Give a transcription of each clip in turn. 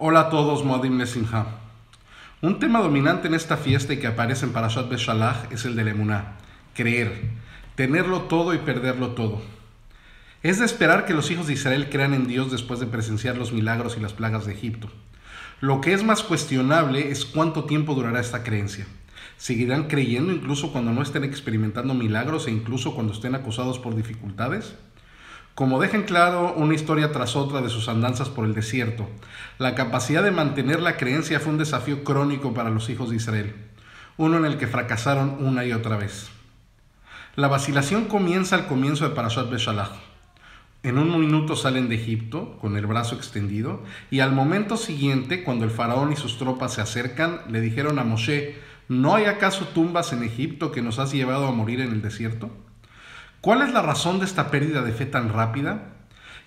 Hola a todos, Moadim Lesimha. Un tema dominante en esta fiesta y que aparece en Parashat Beshalach es el de la emuná, creer, tenerlo todo y perderlo todo. Es de esperar que los hijos de Israel crean en Dios después de presenciar los milagros y las plagas de Egipto. Lo que es más cuestionable es cuánto tiempo durará esta creencia. ¿Seguirán creyendo incluso cuando no estén experimentando milagros e incluso cuando estén acosados por dificultades? Como dejan claro una historia tras otra de sus andanzas por el desierto, la capacidad de mantener la creencia fue un desafío crónico para los hijos de Israel, uno en el que fracasaron una y otra vez. La vacilación comienza al comienzo de Parashat Beshalach. En un minuto salen de Egipto con el brazo extendido y al momento siguiente, cuando el faraón y sus tropas se acercan, le dijeron a Moshe: ¿no hay acaso tumbas en Egipto que nos has llevado a morir en el desierto? ¿Cuál es la razón de esta pérdida de fe tan rápida?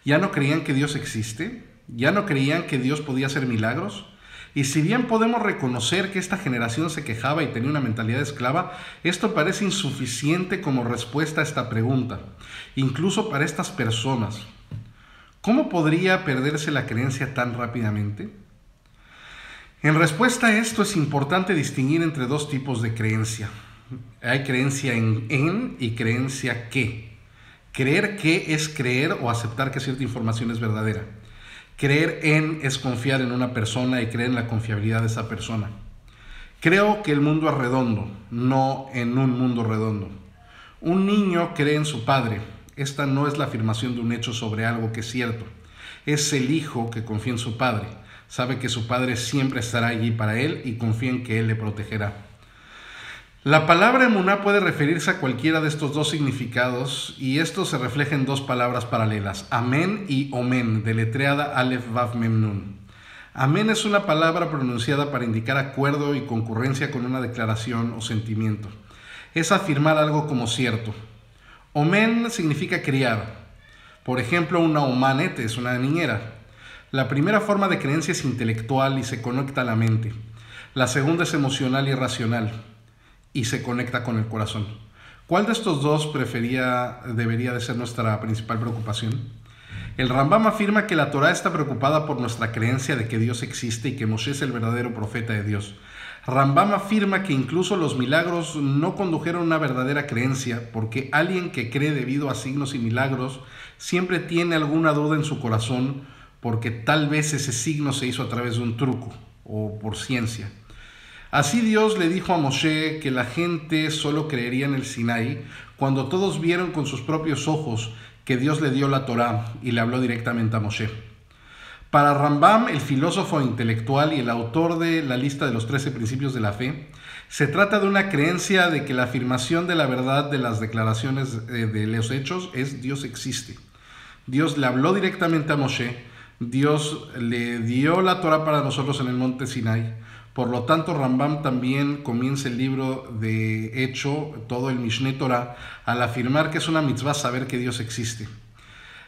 ¿Ya no creían que Dios existe? ¿Ya no creían que Dios podía hacer milagros? Y si bien podemos reconocer que esta generación se quejaba y tenía una mentalidad esclava, esto parece insuficiente como respuesta a esta pregunta, incluso para estas personas. ¿Cómo podría perderse la creencia tan rápidamente? En respuesta a esto es importante distinguir entre dos tipos de creencia. Hay creencia en y creencia que. Creer que es creer o aceptar que cierta información es verdadera. Creer en es confiar en una persona y creer en la confiabilidad de esa persona. Creo que el mundo es redondo, no en un mundo redondo. Un niño cree en su padre. Esta no es la afirmación de un hecho sobre algo que es cierto. Es el hijo que confía en su padre. Sabe que su padre siempre estará allí para él y confía en que él le protegerá. La palabra emuná puede referirse a cualquiera de estos dos significados y esto se refleja en dos palabras paralelas, amén y omen, deletreada Aleph Vav Mem Nun. Amén es una palabra pronunciada para indicar acuerdo y concurrencia con una declaración o sentimiento. Es afirmar algo como cierto. Omen significa criar. Por ejemplo, una omanet es una niñera. La primera forma de creencia es intelectual y se conecta a la mente. La segunda es emocional y racional y se conecta con el corazón. ¿Cuál de estos dos debería de ser nuestra principal preocupación? El Rambam afirma que la Torá está preocupada por nuestra creencia de que Dios existe y que Moshe es el verdadero profeta de Dios. Rambam afirma que incluso los milagros no condujeron a una verdadera creencia, porque alguien que cree debido a signos y milagros siempre tiene alguna duda en su corazón, porque tal vez ese signo se hizo a través de un truco o por ciencia. Así Dios le dijo a Moshe que la gente solo creería en el Sinaí cuando todos vieron con sus propios ojos que Dios le dio la Torá y le habló directamente a Moshe. Para Rambam, el filósofo intelectual y el autor de la lista de los 13 principios de la fe, se trata de una creencia de que la afirmación de la verdad de las declaraciones de los hechos es Dios existe. Dios le habló directamente a Moshe, Dios le dio la Torá para nosotros en el monte Sinai. Por lo tanto, Rambam también comienza el libro de hecho, todo el Mishneh Torah, al afirmar que es una mitzvah saber que Dios existe.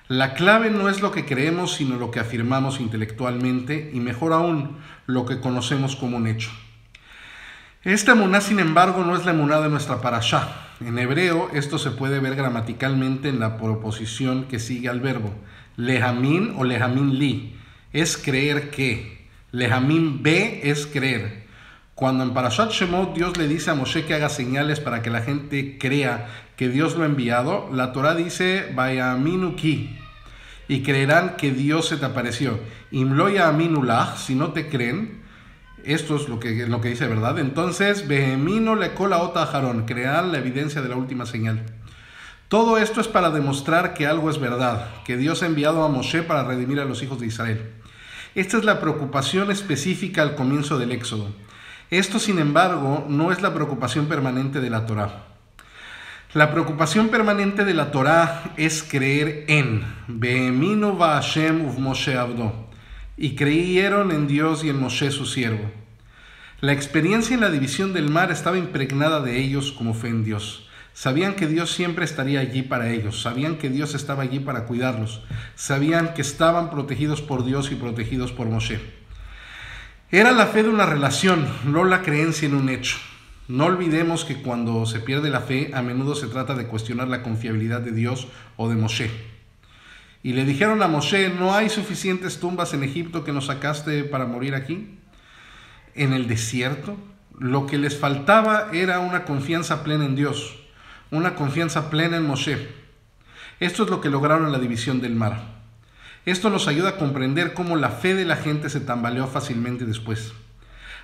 La clave no es lo que creemos, sino lo que afirmamos intelectualmente y, mejor aún, lo que conocemos como un hecho. Esta emuná, sin embargo, no es la emuná de nuestra parashá. En hebreo, esto se puede ver gramaticalmente en la proposición que sigue al verbo. Lehamin o lehamin li, es creer que. Lehamim be es creer. Cuando en Parashat Shemot Dios le dice a Moshe que haga señales para que la gente crea que Dios lo ha enviado, la Torá dice Vayaminu ki, y creerán que Dios se te apareció. Imlo yaminu lach, si no te creen, esto es lo que dice, ¿verdad? Entonces Behemino le cola ota Aharón, creerán la evidencia de la última señal. Todo esto es para demostrar que algo es verdad, que Dios ha enviado a Moshe para redimir a los hijos de Israel. Esta es la preocupación específica al comienzo del Éxodo. Esto, sin embargo, no es la preocupación permanente de la Torá. La preocupación permanente de la Torá es creer en Beheminu va'Hashem uv'Moshe abdo, y creyeron en Dios y en Moshe su siervo. La experiencia en la división del mar estaba impregnada de ellos como fe en Dios. Sabían que Dios siempre estaría allí para ellos, sabían que Dios estaba allí para cuidarlos, sabían que estaban protegidos por Dios y protegidos por Moshe. Era la fe de una relación, no la creencia en un hecho. No olvidemos que cuando se pierde la fe, a menudo se trata de cuestionar la confiabilidad de Dios o de Moshe. Y le dijeron a Moshe, ¿no hay suficientes tumbas en Egipto que nos sacaste para morir aquí? En el desierto. Lo que les faltaba era una confianza plena en Dios, una confianza plena en Moshe. Esto es lo que lograron en la división del mar. Esto nos ayuda a comprender cómo la fe de la gente se tambaleó fácilmente después.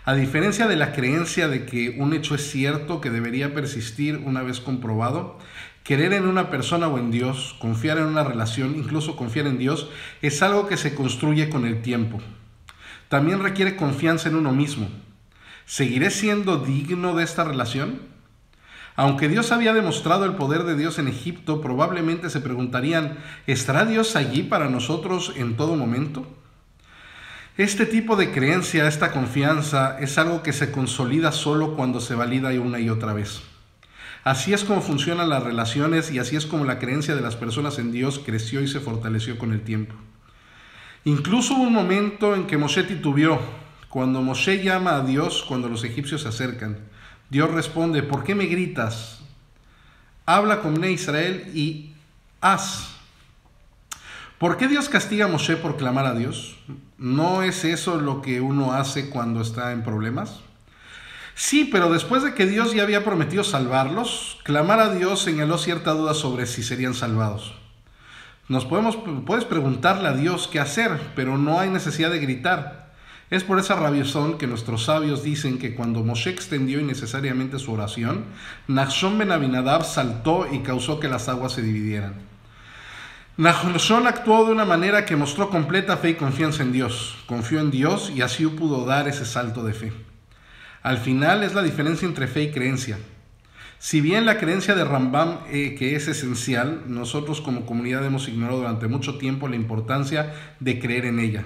A diferencia de la creencia de que un hecho es cierto, que debería persistir una vez comprobado, querer en una persona o en Dios, confiar en una relación, incluso confiar en Dios, es algo que se construye con el tiempo. También requiere confianza en uno mismo. ¿Seguiré siendo digno de esta relación? Aunque Dios había demostrado el poder de Dios en Egipto, probablemente se preguntarían, ¿estará Dios allí para nosotros en todo momento? Este tipo de creencia, esta confianza, es algo que se consolida solo cuando se valida una y otra vez. Así es como funcionan las relaciones y así es como la creencia de las personas en Dios creció y se fortaleció con el tiempo. Incluso hubo un momento en que Moshe titubeó. Cuando Moshe llama a Dios, cuando los egipcios se acercan, Dios responde, ¿por qué me gritas? Habla con Bnei Israel y haz. ¿Por qué Dios castiga a Moshe por clamar a Dios? ¿No es eso lo que uno hace cuando está en problemas? Sí, pero después de que Dios ya había prometido salvarlos, clamar a Dios señaló cierta duda sobre si serían salvados. Puedes preguntarle a Dios qué hacer, pero no hay necesidad de gritar. Es por esa razón que nuestros sabios dicen que cuando Moshe extendió innecesariamente su oración, Nachshon ben Abinadab saltó y causó que las aguas se dividieran. Nachshon actuó de una manera que mostró completa fe y confianza en Dios. Confió en Dios y así pudo dar ese salto de fe. Al final es la diferencia entre fe y creencia. Si bien la creencia de Rambam que es esencial, nosotros como comunidad hemos ignorado durante mucho tiempo la importancia de creer en ella.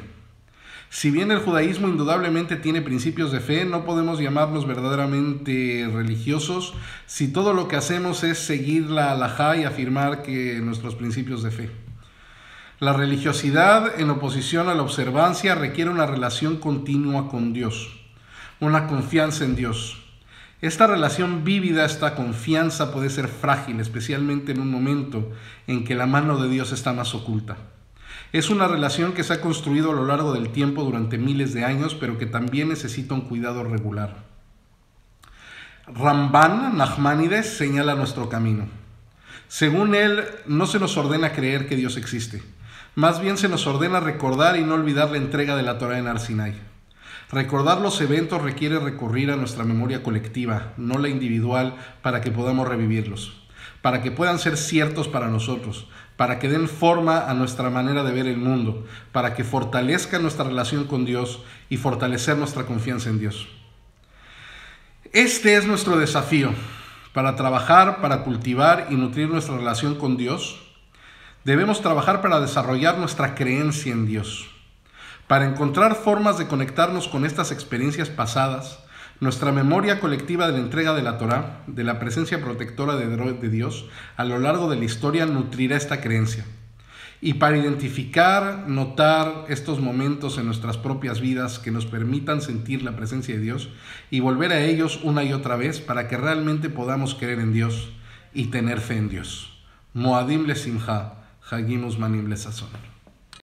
Si bien el judaísmo indudablemente tiene principios de fe, no podemos llamarnos verdaderamente religiosos si todo lo que hacemos es seguir la halajá y afirmar que nuestros principios de fe. La religiosidad en oposición a la observancia requiere una relación continua con Dios, una confianza en Dios. Esta relación vívida, esta confianza puede ser frágil, especialmente en un momento en que la mano de Dios está más oculta. Es una relación que se ha construido a lo largo del tiempo durante miles de años, pero que también necesita un cuidado regular. Ramban Nachmanides señala nuestro camino. Según él, no se nos ordena creer que Dios existe. Más bien se nos ordena recordar y no olvidar la entrega de la Torá en Har Sinai. Recordar los eventos requiere recurrir a nuestra memoria colectiva, no la individual, para que podamos revivirlos, para que puedan ser ciertos para nosotros, para que den forma a nuestra manera de ver el mundo, para que fortalezcan nuestra relación con Dios y fortalecer nuestra confianza en Dios. Este es nuestro desafío, para trabajar, para cultivar y nutrir nuestra relación con Dios. Debemos trabajar para desarrollar nuestra creencia en Dios, para encontrar formas de conectarnos con estas experiencias pasadas. Nuestra memoria colectiva de la entrega de la Torá, de la presencia protectora de Dios, a lo largo de la historia nutrirá esta creencia. Y para identificar, notar estos momentos en nuestras propias vidas que nos permitan sentir la presencia de Dios y volver a ellos una y otra vez para que realmente podamos creer en Dios y tener fe en Dios. Moadim le simcha, hagim uzmanim le sazon.